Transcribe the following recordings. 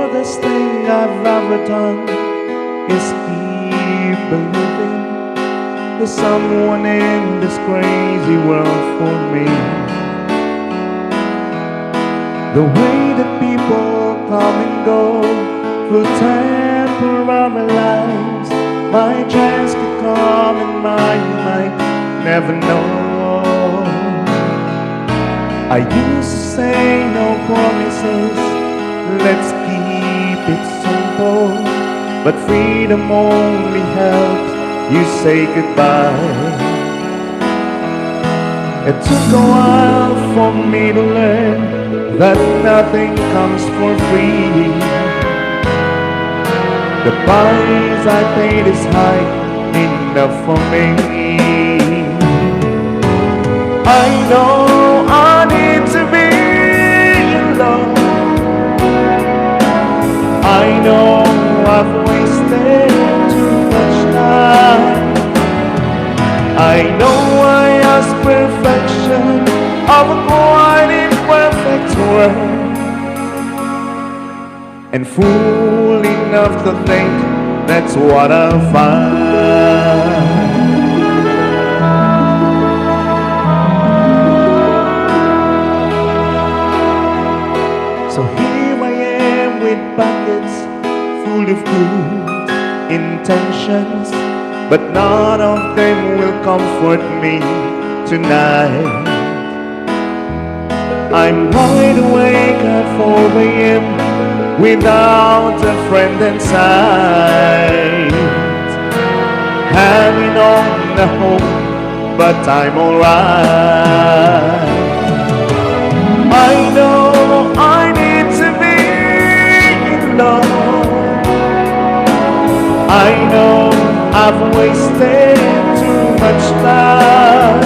hardest thing I've ever done is keep believing there's someone in this crazy world for me. The way that people come and go through temporary lives, my chance could come and mine might never know. I used to say no promises, let's keep it simple, but freedom only helps you say goodbye. It took a while for me to learn that nothing comes for free. The price I paid is high enough for me. I know I need to be alone. I know I've wasted too much time. I know I ask perfection of a quite imperfect world, and fool enough to think that's what I'll find. So here I am with buckets full of good intentions, but none of them will comfort me tonight. I'm wide awake at 4 a.m. without a friend in sight, hanging on the hope, but I'm alright. I know I need to be alone. I know I've wasted too much time.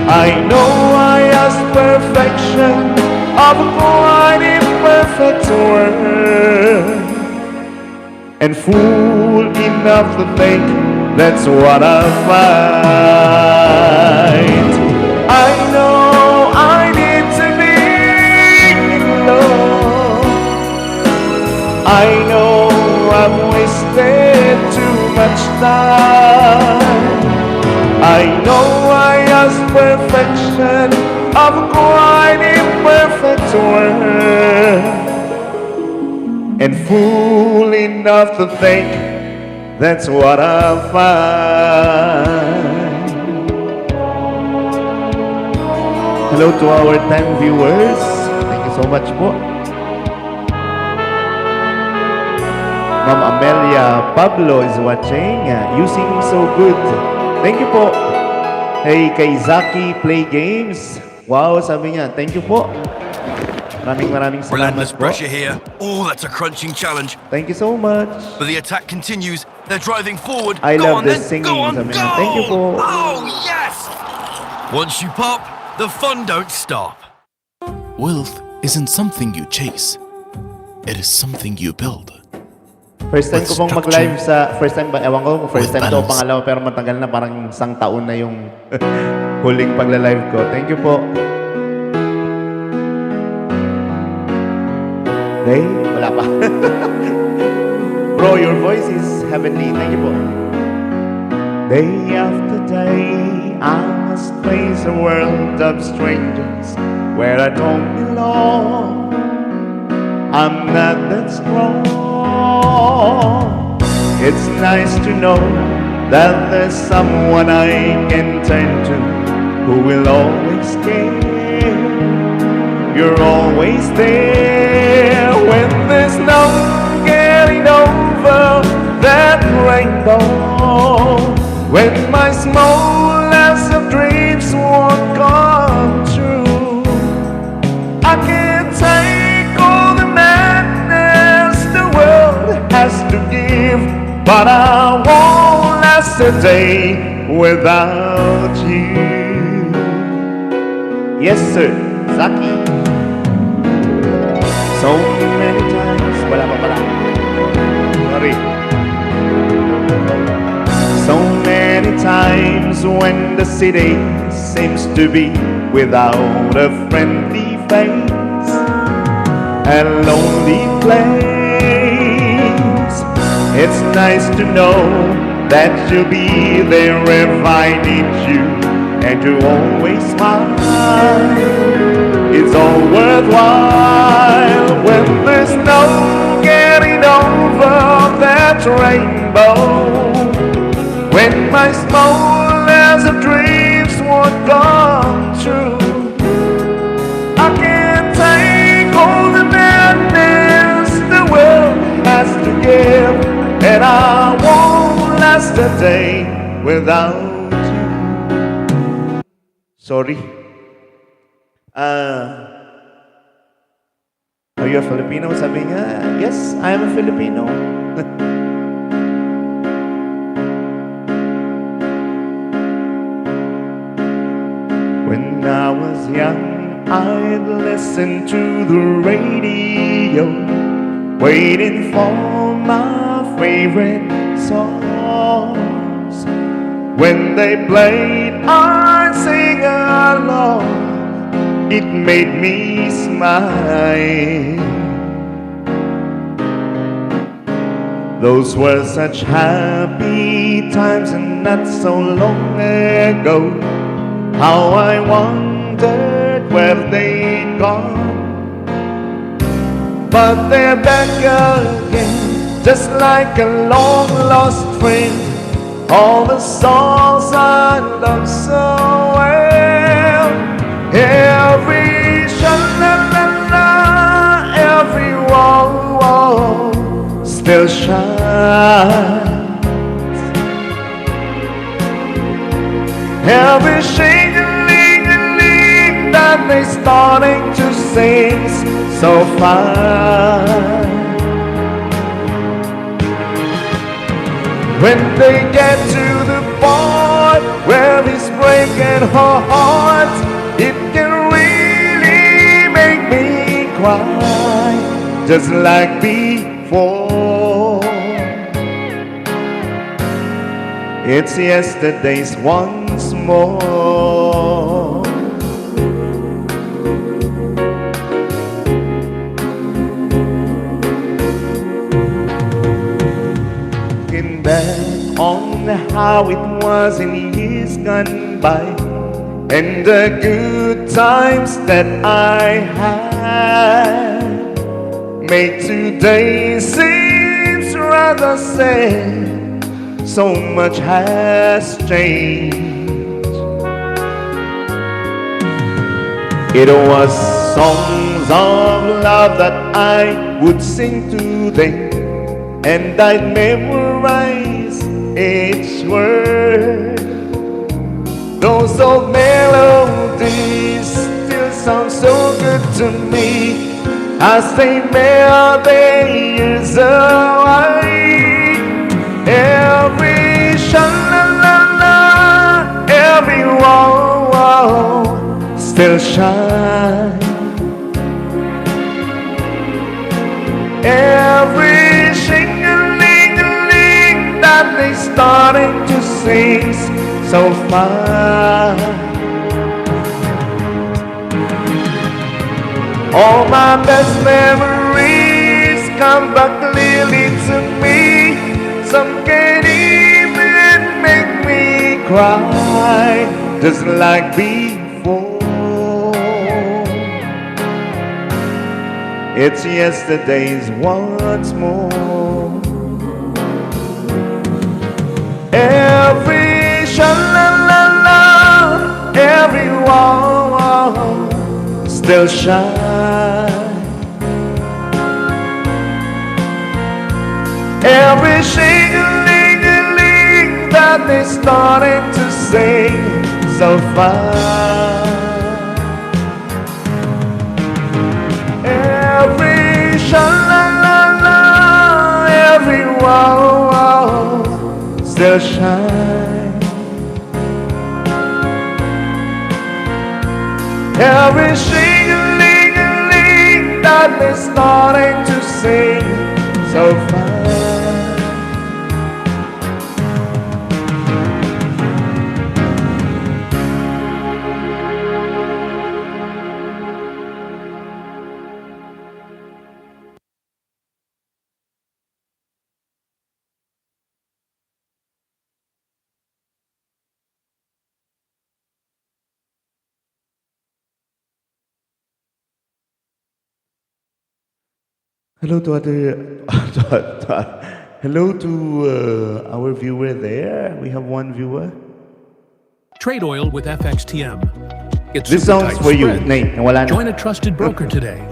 I know I ask perfection of a quite imperfect world, and fool enough to think that's what I'll find. I know I need to be alone. I know I've wasted too much time. I know I ask perfection of a quite imperfect world, and fool enough to think that's what I'll find. Hello to our 10 viewers. Thank you so much po. Ma'am Amelia Pablo is watching. You sing so good. Thank you po. Hey, kay Zaki Play Games. Wow, sabi niya. Thank you po. Maraming salamat Relentless po. pressure here. Oh, that's a crunching challenge. Thank you so much. But the attack continues. They're driving forward. I Go love on, this then. singing. Go on, Sabi go! niya. Thank you po. Oh, yes! Once you pop, the fun don't stop. Wealth isn't something you chase. It is something you build. First time ko pong mag-live sa... First time ba? Ewan ko kung first With time to o balance. pangalawa, pero matagal na, parang isang taon na yung huling pagla-live ko. Thank you po. Hey, wala pa. Bro, your voice is heavenly. Thank you po. Day after day, I must face a world of strangers where I don't belong. I'm not that strong. It's nice to know that there's someone I can turn to who will always care. You're always there when there's no getting over that rainbow. When my smallest of dreams won't come true, I can't take all the madness the world has to give, but I won't last a day without you. Yes, sir. Zaki. So many times. Wala pa pala. Sorry. So many times when the city seems to be without a friendly face, a lonely place. It's nice to know that you'll be there if I need you, and to always smile. It's all worthwhile when there's no getting over that rainbow. When my smallest of dreams won't come true, I can't take all the madness the world has to give, and I won't last a day without you. Sorry. Are you a Filipino? Sabi niya, yes, I am a Filipino. When I was young, I'd listen to the radio, waiting for my favorite songs. When they played, I'd sing along. It made me smile. Those were such happy times, and not so long ago. How I wondered where they'd gone. But they're back again, just like a long lost friend. All the songs I love so well, every sha-la-la-la, every wall still shines. Every shing-a-ling-a-ling that they're starting to sing so fine. When they get to the part where he's breaking her heart, it can really make me cry, just like before. It's yesterday's once more. Looking back on how it was in years gone by, and the good times that I had, made today seems rather sad. So much has changed. It was songs of love that I would sing to them, and I'd memorize each word. Those old melodies still sound so good to me as they melt the years away. Every sha-la-la-la, every wall still shines. Every shing-a-ling-a-ling that they starting to sing so fine. All my best memories come back clearly to me. Some can even make me cry, just like before. It's yesterday's once more. Every sha-la-la-la, every wall still shines. Every shing-a-ling-a-ling that they started to sing so fine. Every sha-la-la-la, every wall still shine. Every shing-a-ling-a-ling that they started to sing so fine. Hello to other, hello to our viewer there. We have one viewer. Trade oil with FXTM. Get This super sounds tight for you. spreads. Nay, wala na. Join a trusted broker today.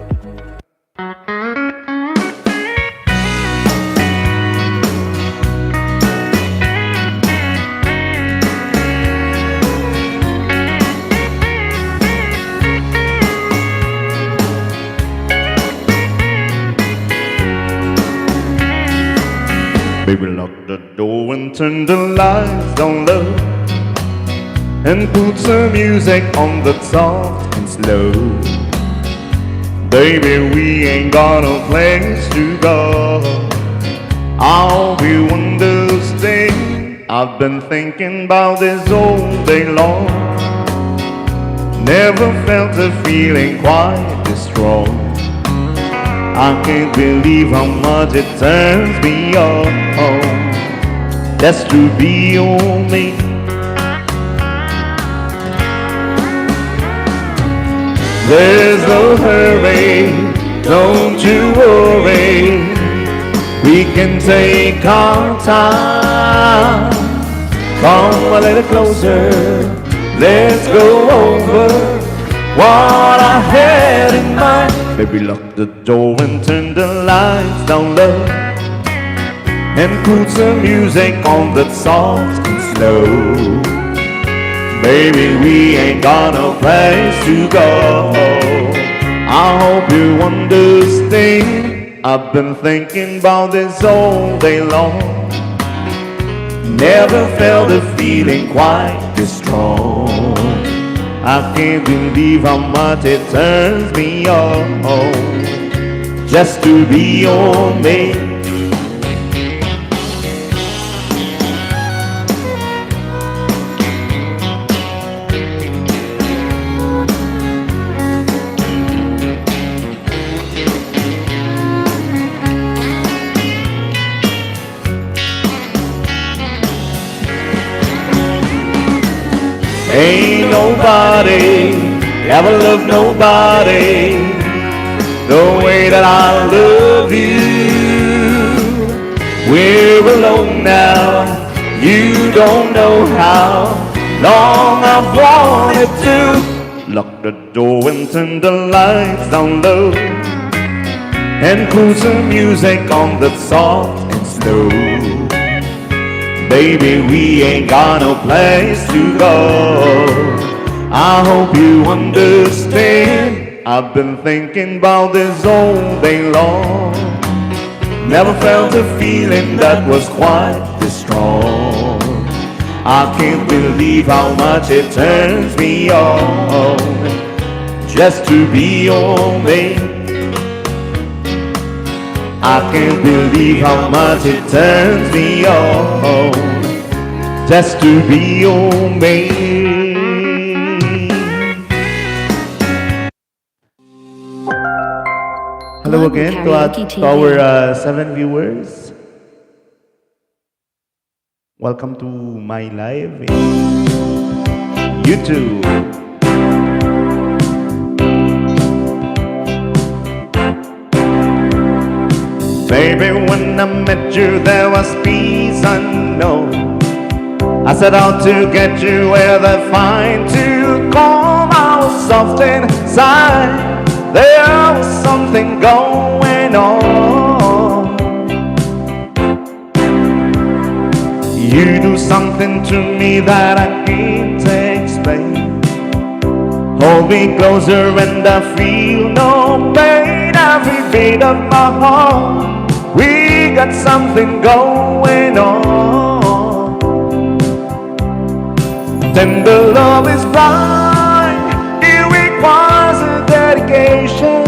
Baby, lock the door and turn the lights down low, and put some music on that's soft and slow. Baby, we ain't got no place to go. I'll be one this thing. I've been thinking about this all day long. Never felt a feeling quite this strong. I can't believe how much it turns me on just to be on me. There's no hurry, don't you worry. We can take our time. Come a little closer, let's go over what I had in mind. Baby, lock the door and turn the lights down low, and put some music on that's soft and slow. Baby, we ain't got no place to go. I hope you understand. I've been thinking about this all day long. Never felt a feeling quite this strong. I can't believe how much it turns me on just to be on me. Ain't nobody ever loved nobody the way that I love you. We're alone now, you don't know how long I've wanted to. Lock the door and turn the lights down low, and put some music on that's soft and slow. Baby, we ain't got no place to go. I hope you understand. I've been thinking about this all day long. Never felt a feeling that was quite this strong. I can't believe how much it turns me on just to be on me. I can't believe how much it turns me on just to be on me. Hello again to our 7 viewers. Welcome to my live in YouTube. Baby, when I met you, there was peace unknown. I set out to get you with a fine to calm. I was soft inside. There was something going on. You do something to me that I can't explain. Hold me closer and I feel no pain. Every beat of my heart, we got something going on. Tender love is blind, it requires a dedication.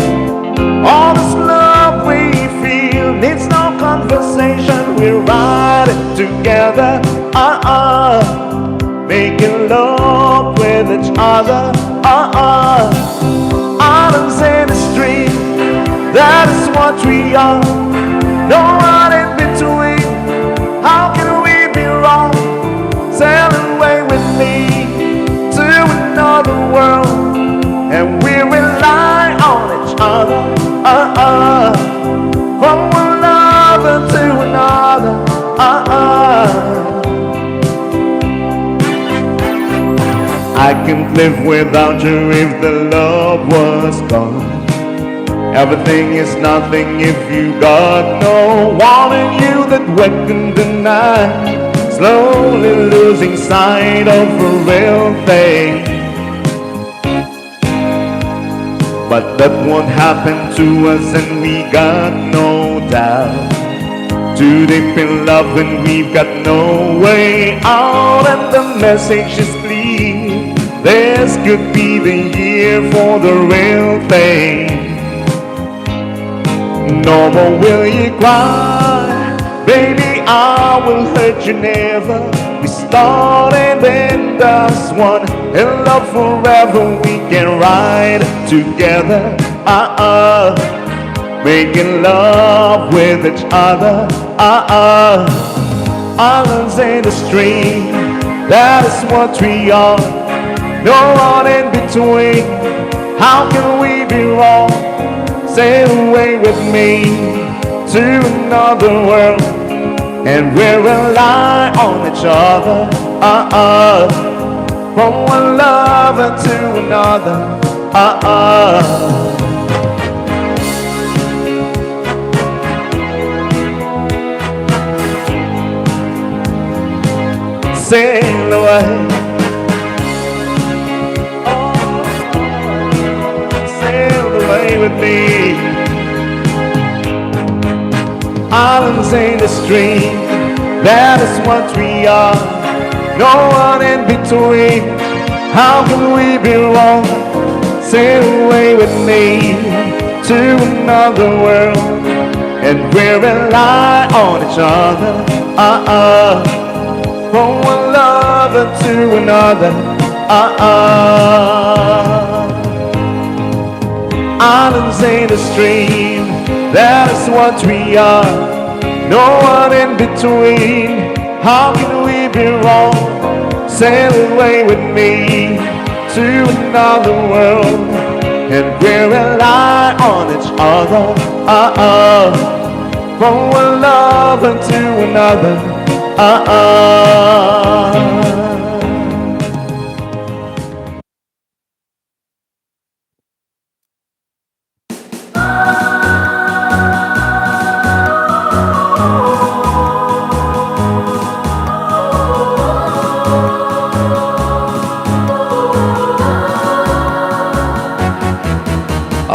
All this love we feel needs no conversation. We're riding together, making love with each other, Islands in the stream, that is what we are. No one in between. How can we be wrong? Sail away with me to another world, and we rely on each other can't live without you if the love was gone. Everything is nothing if you got no one in you that one can deny. Slowly losing sight of a real thing. But that won't happen to us, and we got no doubt. Too deep in love and we've got no way out. And the message is clear, this could be the year for the real thing. No more will you cry, baby, I will hurt you never. We started and that's one, in love forever we can ride together. Making love with each other. Islands in the stream, that is what we are. No one in between, how can we be wrong? Sail away with me to another world, and we'll rely on each other. From one lover to another. Sail away, sail away with me. Islands in the stream, that is what we are. No one in between, how can we be wrong? Sail away with me to another world, and we'll rely on each other. From one lover to another. Islands in the stream, that is what we are. No one in between, how can we be wrong? Sail away with me to another world, and we'll rely on each other. From one lover to another.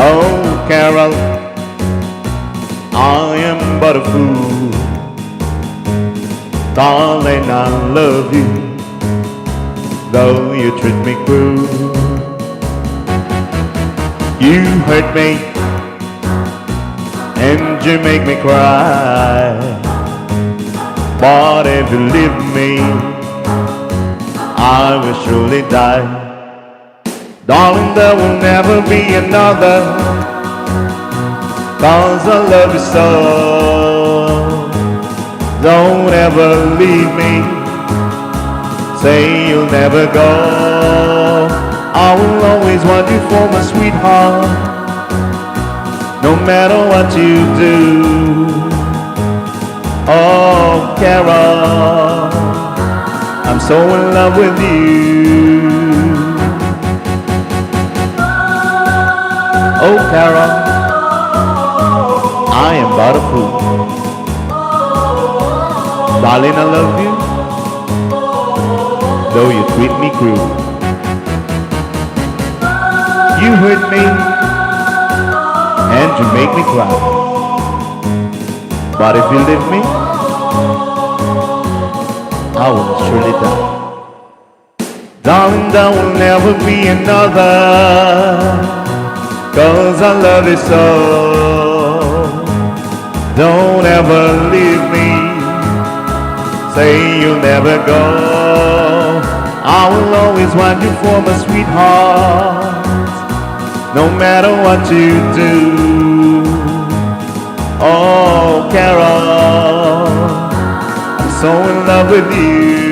Oh, Carol, I am but a fool. Darling, I love you, though you treat me cruel. You hurt me, and you make me cry. But if you leave me, I will surely die. Darling, there will never be another, 'cause I love you so. Don't ever leave me, say you'll never go. I will always want you for my sweetheart, no matter what you do. Oh, Carol, I'm so in love with you. Oh, Carol, I am but a fool. Darling, I love you, though you treat me cruel. You hurt me, and you make me cry. But if you leave me, I will surely die. Darling, there will never be another, 'cause I love you so. Don't ever leave me, say you'll never go. I will always want you for my sweetheart, no matter what you do. Oh, Carol, I'm so in love with you.